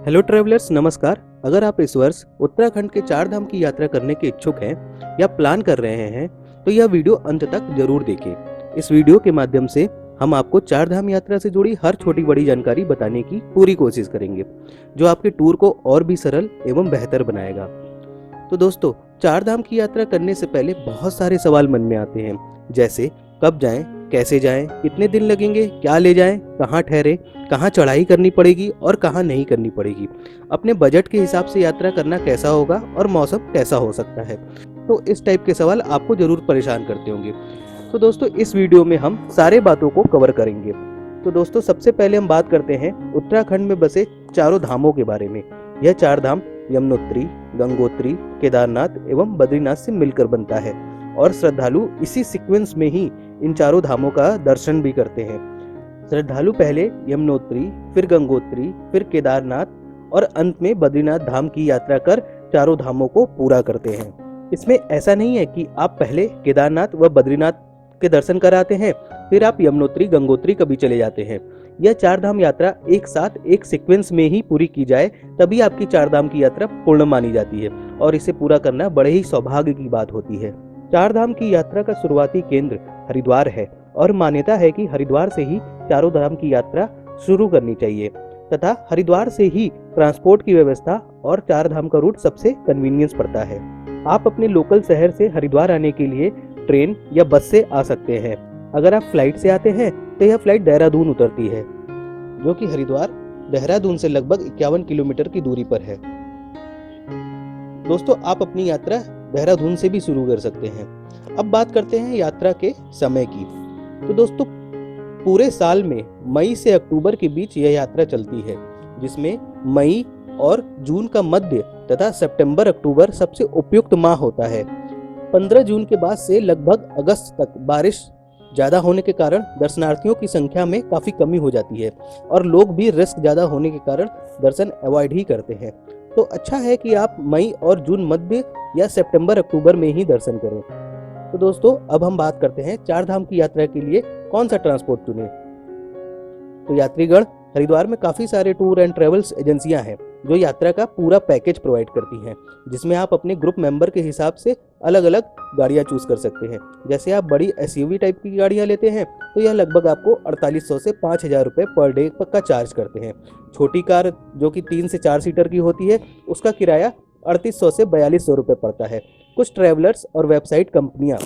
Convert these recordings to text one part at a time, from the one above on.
Hello travellers, नमस्कार। अगर आप इस वर्ष उत्तराखंड के चार धाम की यात्रा करने के इच्छुक हैं या प्लान कर रहे हैं तो यह वीडियो अंत तक जरूर देखें। इस वीडियो के माध्यम से हम आपको चार धाम यात्रा से जुड़ी हर छोटी बड़ी जानकारी बताने की पूरी कोशिश करेंगे, जो आपके टूर को और भी सरल एवं बेहतर बनाएगा। तो दोस्तों, चार धाम की यात्रा करने से पहले बहुत सारे सवाल मन में आते हैं, जैसे कब जाएं, कैसे जाएं, कितने दिन लगेंगे, क्या ले जाएं, कहाँ ठहरे, कहाँ चढ़ाई करनी पड़ेगी और कहाँ नहीं करनी पड़ेगी, अपने बजट के हिसाब से यात्रा करना कैसा होगा और मौसम कैसा हो सकता है। तो इस टाइप के सवाल आपको जरूर परेशान करते होंगे। तो दोस्तों, इस वीडियो में हम सारे बातों को कवर करेंगे। तो दोस्तों, सबसे पहले हम बात करते हैं उत्तराखंड में बसे चारों धामों के बारे में। यह चार धाम यमुनोत्री, गंगोत्री, केदारनाथ एवं बद्रीनाथ से मिलकर बनता है और श्रद्धालु इसी सीक्वेंस में ही इन चारों धामों का दर्शन भी करते हैं। श्रद्धालु पहले यमुनोत्री, फिर गंगोत्री, फिर केदारनाथ और अंत में बद्रीनाथ धाम की यात्रा कर चारों धामों को पूरा करते हैं। इसमें ऐसा नहीं है कि आप पहले केदारनाथ व बद्रीनाथ के दर्शन कराते हैं फिर आप यमुनोत्री, गंगोत्री कभी चले जाते हैं। यह चार धाम यात्रा एक साथ एक सीक्वेंस में ही पूरी की जाए तभी आपकी चार धाम की यात्रा पूर्ण मानी जाती है और इसे पूरा करना बड़े ही सौभाग्य की बात होती है। चार धाम की यात्रा का शुरुआती केंद्र हरिद्वार है और मान्यता है कि हरिद्वार से ही चारों धाम की यात्रा शुरू करनी चाहिए तथा हरिद्वार से ही ट्रांसपोर्ट की व्यवस्था और चार धाम का रूट सबसे कन्वीनियंस पड़ता है। आप अपने लोकल शहर से हरिद्वार आने के लिए ट्रेन या बस से आ सकते हैं। अगर आप फ्लाइट से आते हैं तो यह फ्लाइट देहरादून उतरती है, जो कि हरिद्वार देहरादून से लगभग 51 किलोमीटर की दूरी पर है। दोस्तों, आप अपनी यात्रा देहरादून से भी शुरू कर सकते हैं। अब बात करते हैं यात्रा के समय की। तो दोस्तों, पूरे साल में मई से अक्टूबर के बीच यह यात्रा चलती है, जिसमें मई और जून का मध्य तथा सितंबर अक्टूबर सबसे उपयुक्त माह होता है। 15 जून के बाद से लगभग अगस्त तक बारिश ज़्यादा होने के कारण दर्शनार्थियों की संख्या में काफ़ी कमी हो जाती है और लोग भी रिस्क ज़्यादा होने के कारण दर्शन अवॉइड ही करते हैं। तो अच्छा है कि आप मई और जून मध्य या सितंबर अक्टूबर में ही दर्शन करें। तो दोस्तों, अब हम बात करते हैं चार धाम की यात्रा के लिए कौन सा ट्रांसपोर्ट चुनें। तो यात्रीगण, हरिद्वार में काफ़ी सारे टूर एंड ट्रेवल्स एजेंसियां हैं जो यात्रा का पूरा पैकेज प्रोवाइड करती हैं, जिसमें आप अपने ग्रुप मेंबर के हिसाब से अलग अलग गाड़ियां चूज कर सकते हैं। जैसे आप बड़ी एसयूवी टाइप की गाड़ियां लेते हैं तो यह लगभग आपको 4800 से 5000 रुपये पर डे का चार्ज करते हैं। छोटी कार जो कि 3 से 4 सीटर की होती है, उसका किराया 3800 से 4200 रुपये पड़ता है। कुछ ट्रैवलर्स और वेबसाइट कंपनियां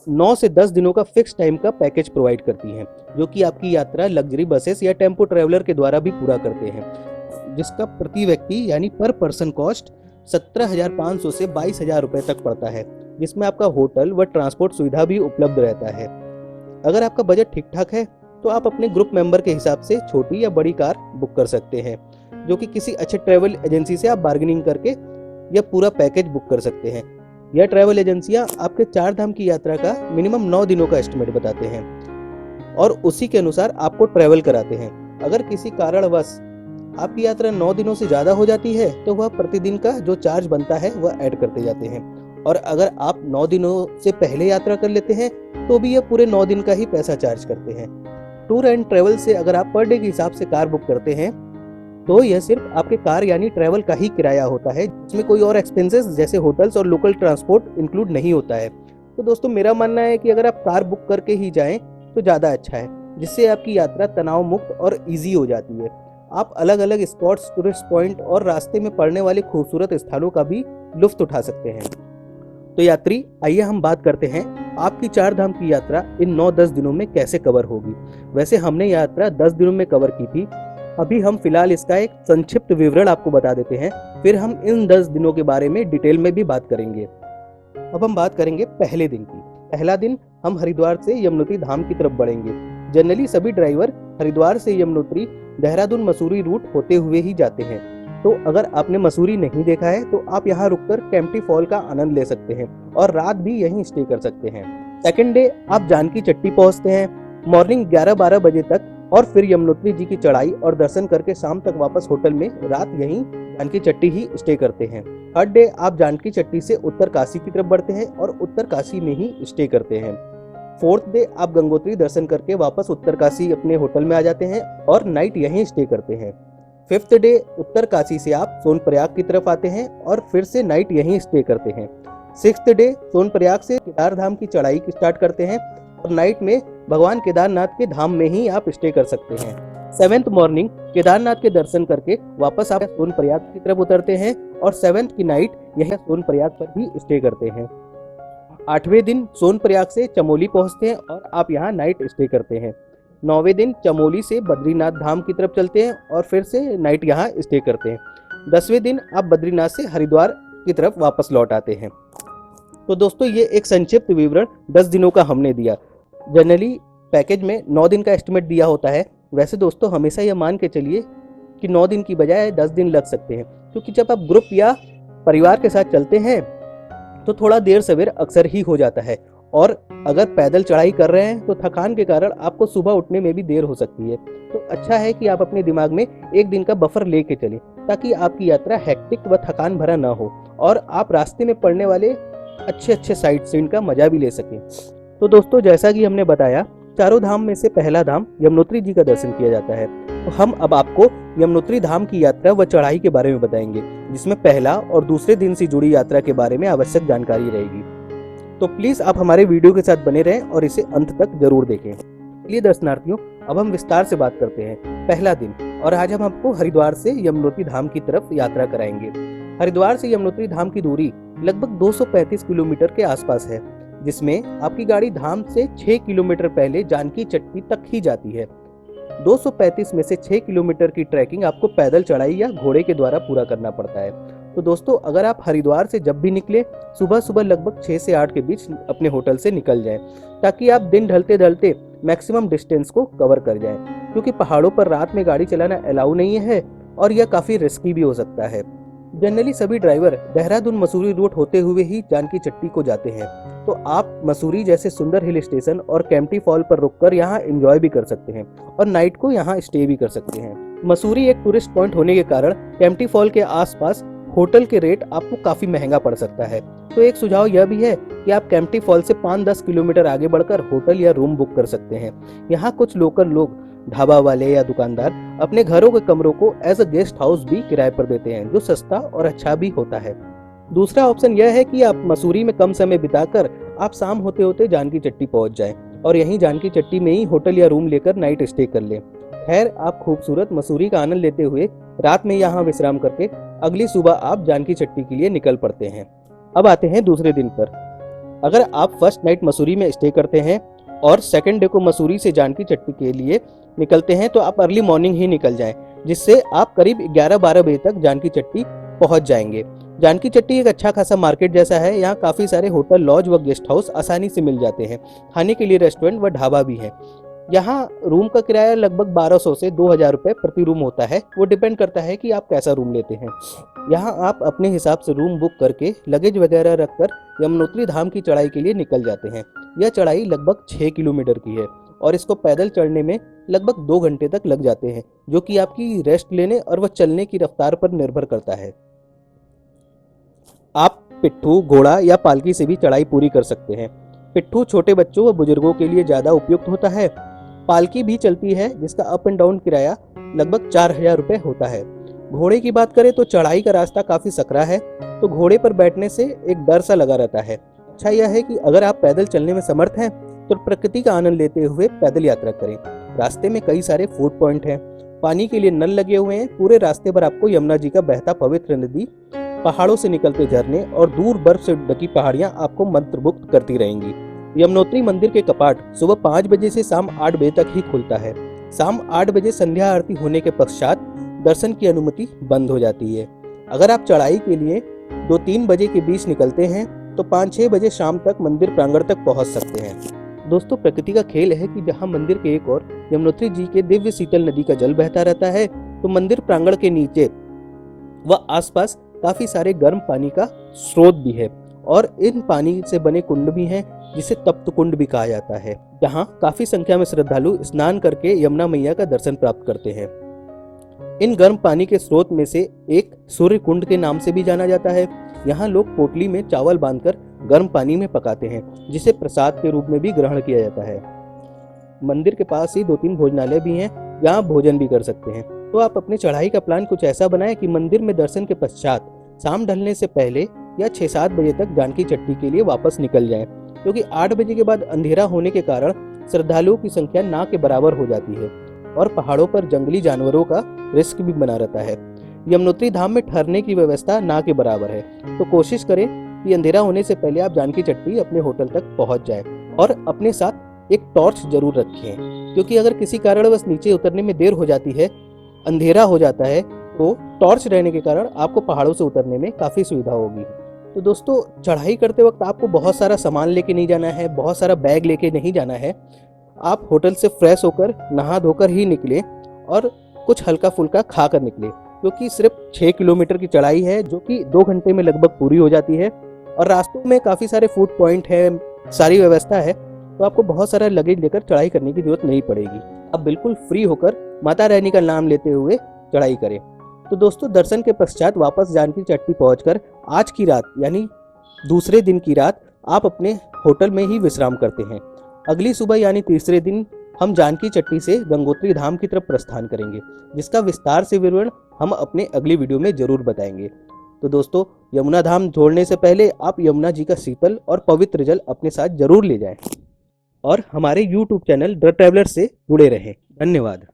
9 से 10 दिनों का फिक्स टाइम का पैकेज प्रोवाइड करती हैं, जो कि आपकी यात्रा लग्जरी बसेस या टेम्पो ट्रैवलर के द्वारा भी पूरा करते हैं, जिसका प्रति व्यक्ति यानी पर पर्सन कॉस्ट 17,500 से 22,000 रुपये तक पड़ता है, जिसमें आपका होटल व ट्रांसपोर्ट सुविधा भी उपलब्ध रहता है। अगर आपका बजट ठीक ठाक है तो आप अपने ग्रुप मेंबर के हिसाब से छोटी या बड़ी कार बुक कर सकते हैं, जो कि किसी अच्छे ट्रैवल एजेंसी से आप बार्गेनिंग करके यह पूरा पैकेज बुक कर सकते हैं। यह ट्रैवल एजेंसियां आपके चार धाम की यात्रा का मिनिमम 9 दिनों का एस्टिमेट बताते हैं और उसी के अनुसार आपको ट्रैवल कराते हैं। अगर किसी कारणवश आपकी यात्रा 9 दिनों से ज़्यादा हो जाती है तो वह प्रतिदिन का जो चार्ज बनता है वह ऐड करते जाते हैं, और अगर आप 9 दिनों से पहले यात्रा कर लेते हैं तो भी यह पूरे 9 दिन का ही पैसा चार्ज करते हैं। टूर एंड ट्रैवल से अगर आप पर डे के हिसाब से कार बुक करते हैं तो यह सिर्फ आपके कार यानी ट्रैवल का ही किराया होता है, जिसमें कोई और एक्सपेंसेस जैसे होटल्स और लोकल ट्रांसपोर्ट इंक्लूड नहीं होता है। तो दोस्तों, मेरा मानना है कि अगर आप कार बुक करके ही जाएं तो ज़्यादा अच्छा है, जिससे आपकी यात्रा तनाव मुक्त और ईजी हो जाती है। आप अलग अलग स्पॉट्स, टूरिस्ट पॉइंट और रास्ते में पड़ने वाले खूबसूरत स्थलों का भी लुत्फ उठा सकते हैं। तो यात्री, आइए हम बात करते हैं आपकी चार धाम की यात्रा इन 9-10 दिनों में कैसे कवर होगी। वैसे हमने यात्रा 10 दिनों में कवर की थी, अभी हम फिलहाल इसका एक संक्षिप्त विवरण आपको बता देते हैं, फिर हम इन 10 दिनों के बारे में डिटेल में भी बात करेंगे। अब हम बात करेंगे पहले दिन की। पहला दिन हम हरिद्वार से यमुनोत्री धाम की तरफ बढ़ेंगे। जनरली सभी ड्राइवर हरिद्वार से यमुनोत्री, देहरादून, मसूरी रूट होते हुए ही जाते हैं। तो अगर आपने मसूरी नहीं देखा है तो आप यहाँ रुककर केम्प्टी फॉल का आनंद ले सकते हैं और रात भी यहीं स्टे कर सकते हैं। सेकेंड डे आप जानकी चट्टी पहुँचते हैं मॉर्निंग 11-12 बजे तक, और फिर यमुनोत्री जी की चढ़ाई और दर्शन करके शाम तक वापस होटल में रात यहीं जानकी चट्टी ही स्टे करते हैं। थर्ड डे आप जानकी चट्टी से उत्तर काशी की तरफ बढ़ते हैं और उत्तर काशी में ही स्टे करते हैं। फोर्थ डे आप गंगोत्री दर्शन करके वापस उत्तर काशी अपने होटल में आ जाते हैं और नाइट यहीं स्टे करते हैं। 5th डे उत्तर काशी से आप सोनप्रयाग की तरफ आते हैं और फिर से नाइट यहीं स्टे करते हैं। 6th डे सोनप्रयाग से केदार धाम की चढ़ाई स्टार्ट करते हैं और नाइट में भगवान केदारनाथ के धाम में ही आप स्टे कर सकते हैं। 7th मॉर्निंग केदारनाथ के दर्शन करके वापस आप सोनप्रयाग की तरफ उतरते हैं और 7th की नाइट यह सोनप्रयाग पर ही स्टे करते हैं। 8वें दिन सोनप्रयाग से चमोली पहुंचते हैं और आप यहाँ नाइट स्टे करते हैं। 9वें दिन चमोली से बद्रीनाथ धाम की तरफ चलते हैं और फिर से नाइट यहाँ स्टे करते हैं। 10वें दिन आप बद्रीनाथ से हरिद्वार की तरफ वापस लौट आते हैं। तो दोस्तों ये एक संक्षिप्त विवरण 10 दिनों का हमने दिया। जनरली पैकेज में 9 दिन का एस्टिमेट दिया होता है। वैसे दोस्तों हमेशा यह मान के चलिए कि 9 दिन की बजाय 10 दिन लग सकते हैं, क्योंकि जब आप ग्रुप या परिवार के साथ चलते हैं तो थोड़ा देर सवेर अक्सर ही हो जाता है, और अगर पैदल चढ़ाई कर रहे हैं तो थकान के कारण आपको सुबह उठने में भी देर हो सकती है। तो अच्छा है कि आप अपने दिमाग में एक दिन का बफर लेके चलें, ताकि आपकी यात्रा हेक्टिक व थकान भरा ना हो और आप रास्ते में पड़ने वाले अच्छे साइट सीन का मजा भी ले सकें। तो दोस्तों जैसा कि हमने बताया, चारों धाम में से पहला धाम यमुनोत्री जी का दर्शन किया जाता है। तो हम अब आपको यमुनोत्री धाम की यात्रा व चढ़ाई के बारे में बताएंगे, जिसमें पहला और दूसरे दिन से जुड़ी यात्रा के बारे में आवश्यक जानकारी रहेगी। तो प्लीज आप हमारे वीडियो के साथ बने रहें और इसे अंत तक जरूर देखें। चलिए दर्शनार्थियों, अब हम विस्तार से बात करते हैं पहला दिन, और आज हम आपको हरिद्वार से यमुनोत्री धाम की तरफ यात्रा कराएंगे। हरिद्वार से यमुनोत्री धाम की दूरी लगभग 235 किलोमीटर के आसपास है, जिसमें आपकी गाड़ी धाम से 6 किलोमीटर पहले जानकी चट्टी तक ही जाती है। 235 में से 6 किलोमीटर की ट्रैकिंग आपको पैदल चढ़ाई या घोड़े के द्वारा पूरा करना पड़ता है। तो दोस्तों अगर आप हरिद्वार से जब भी निकले, सुबह सुबह लगभग 6 से 8 के बीच अपने होटल से निकल जाएं, ताकि आप दिन ढलते ढलते मैक्सिमम डिस्टेंस को कवर कर जाएं, क्योंकि पहाड़ों पर रात में गाड़ी चलाना अलाउ नहीं है और यह काफ़ी रिस्की भी हो सकता है। जनरली सभी ड्राइवर देहरादून मसूरी रूट होते हुए ही जानकी चट्टी को जाते हैं, तो आप मसूरी जैसे सुंदर हिल स्टेशन और कैंपटी फॉल पर रुककर यहाँ एंजॉय भी कर सकते हैं और नाइट को यहाँ स्टे भी कर सकते हैं। मसूरी एक टूरिस्ट पॉइंट होने के कारण कैंपटी फॉल के आसपास होटल के रेट आपको काफी महंगा पड़ सकता है। तो एक सुझाव यह भी है कि आप कैंपटी फॉल से 5-10 किलोमीटर आगे बढ़कर होटल या रूम बुक कर सकते हैं। यहाँ कुछ लोकल लोग, ढाबा वाले या दुकानदार अपने घरों के कमरों को एज अ गेस्ट हाउस भी किराए पर देते हैं, जो सस्ता और अच्छा भी होता है। दूसरा ऑप्शन यह है कि आप मसूरी में कम समय बिताकर आप शाम होते होते जानकी चट्टी पहुंच जाएं और यहीं जानकी चट्टी में ही होटल या रूम लेकर नाइट स्टे कर लें। खैर, आप खूबसूरत मसूरी का आनंद लेते हुए रात में यहाँ विश्राम करके अगली सुबह आप जानकी चट्टी के लिए निकल पड़ते हैं। अब आते हैं दूसरे दिन पर। अगर आप फर्स्ट नाइट मसूरी में स्टे करते हैं और सेकंड डे को मसूरी से जानकी चट्टी के लिए निकलते हैं, तो आप अर्ली मॉर्निंग ही निकल जाएं, जिससे आप करीब 11-12 बजे तक जानकी चट्टी पहुंच जाएंगे। जानकी चट्टी एक अच्छा खासा मार्केट जैसा है। यहाँ काफ़ी सारे होटल, लॉज व गेस्ट हाउस आसानी से मिल जाते हैं। खाने के लिए रेस्टोरेंट व ढाबा भी है। यहाँ रूम का किराया लगभग 1200 से 2000 रुपये प्रति रूम होता है। वो डिपेंड करता है कि आप कैसा रूम लेते हैं। यहाँ आप अपने हिसाब से रूम बुक करके लगेज वगैरह रखकर यमुनोत्री धाम की चढ़ाई के लिए निकल जाते हैं। यह चढ़ाई लगभग 6 किलोमीटर की है और इसको पैदल चढ़ने में लगभग 2 घंटे तक लग जाते हैं, जो कि आपकी रेस्ट लेने और वह चलने की रफ्तार पर निर्भर करता है। आप पिट्ठू, घोड़ा या पालकी से भी चढ़ाई पूरी कर सकते हैं। पिट्ठू छोटे बच्चों व बुजुर्गों के लिए ज़्यादा उपयुक्त होता है। पालकी भी चलती है, जिसका अप एंड डाउन किराया लगभग 4000 रुपये होता है। घोड़े की बात करें तो चढ़ाई का रास्ता काफ़ी सकरा है, तो घोड़े पर बैठने से एक डर सा लगा रहता है। अच्छा यह है कि अगर आप पैदल चलने में समर्थ हैं तो प्रकृति का आनंद लेते हुए पैदल यात्रा करें। रास्ते में कई सारे फूड पॉइंट हैं, पानी के लिए नल लगे हुए हैं। पूरे रास्ते पर आपको यमुना जी का बहता पवित्र नदी, पहाड़ों से निकलते झरने और दूर बर्फ से ढकी पहाड़ियां आपको मंत्रमुग्ध करती रहेंगी। यमुनोत्री मंदिर के कपाट सुबह 5 बजे से शाम 8 बजे तक ही खुलता है। शाम 8 बजे संध्या आरती होने के पश्चात दर्शन की अनुमति बंद हो जाती है। अगर आप चढ़ाई के लिए 2-3 बजे के बीच निकलते हैं तो 5-6 बजे शाम तक मंदिर प्रांगण तक पहुंच सकते हैं। दोस्तों प्रकृति का खेल है कि जहां मंदिर के एक ओर यमुनोत्री जी के दिव्य शीतल नदी का जल बहता रहता है, तो मंदिर प्रांगण के नीचे व आसपास काफी सारे गर्म पानी का स्रोत भी है और इन पानी से बने कुंड भी हैं, जिसे तप्त कुंड भी कहा जाता है। जहां काफी संख्या में श्रद्धालु स्नान करके यमुना मैया का दर्शन प्राप्त करते हैं। इन गर्म पानी के स्रोत में से एक सूर्य कुंड के नाम से भी जाना जाता है। यहाँ लोग पोटली में चावल बांधकर गर्म पानी में पकाते हैं, जिसे प्रसाद के रूप में भी ग्रहण किया जाता है। मंदिर के पास ही 2-3 भोजनालय भी हैं, जहाँ भोजन भी कर सकते हैं। तो आप अपने चढ़ाई का प्लान कुछ ऐसा बनाएं कि मंदिर में दर्शन के पश्चात शाम ढलने से पहले या 6-7 बजे तक जानकी चट्टी के लिए वापस निकल जाएं, क्योंकि 8 बजे के बाद अंधेरा होने के कारण श्रद्धालुओं की संख्या ना के बराबर हो जाती है और पहाड़ों पर जंगली जानवरों का रिस्क भी बना रहता है। यमुनोत्री धाम में ठहरने की व्यवस्था ना के बराबर है, तो कोशिश करें कि अंधेरा होने से पहले आप जानकी चट्टी अपने होटल तक पहुंच जाएं और अपने साथ एक टॉर्च जरूर रखें, क्योंकि अगर किसी कारणवश नीचे उतरने में देर हो जाती है, अंधेरा हो जाता है, तो टॉर्च रहने के कारण आपको पहाड़ों से उतरने में काफ़ी सुविधा होगी। तो दोस्तों, चढ़ाई करते वक्त आपको बहुत सारा सामान लेके नहीं जाना है, बहुत सारा बैग लेके नहीं जाना है। आप होटल से फ्रेश होकर नहा धोकर ही निकले और कुछ हल्का फुल्का खा कर निकले, क्योंकि सिर्फ 6 किलोमीटर की चढ़ाई है जो कि 2 घंटे में लगभग पूरी हो जाती है और रास्तों में काफ़ी सारे फूड पॉइंट है, सारी व्यवस्था है, तो आपको बहुत सारा लगेज लेकर चढ़ाई करने की जरूरत नहीं पड़ेगी। आप बिल्कुल फ्री होकर माता रानी का नाम लेते हुए चढ़ाई करें। तो दोस्तों, दर्शन के पश्चात वापस जानकी चट्टी पहुंचकर आज की रात यानी दूसरे दिन की रात आप अपने होटल में ही विश्राम करते हैं। अगली सुबह यानी तीसरे दिन हम जानकी चट्टी से गंगोत्री धाम की तरफ प्रस्थान करेंगे, जिसका विस्तार से विवरण हम अपने अगली वीडियो में जरूर बताएंगे। तो दोस्तों, यमुना धाम छोड़ने से पहले आप यमुना जी का शीतल और पवित्र जल अपने साथ जरूर ले जाएं और हमारे YouTube चैनल द ट्रैवलर से जुड़े रहें। धन्यवाद।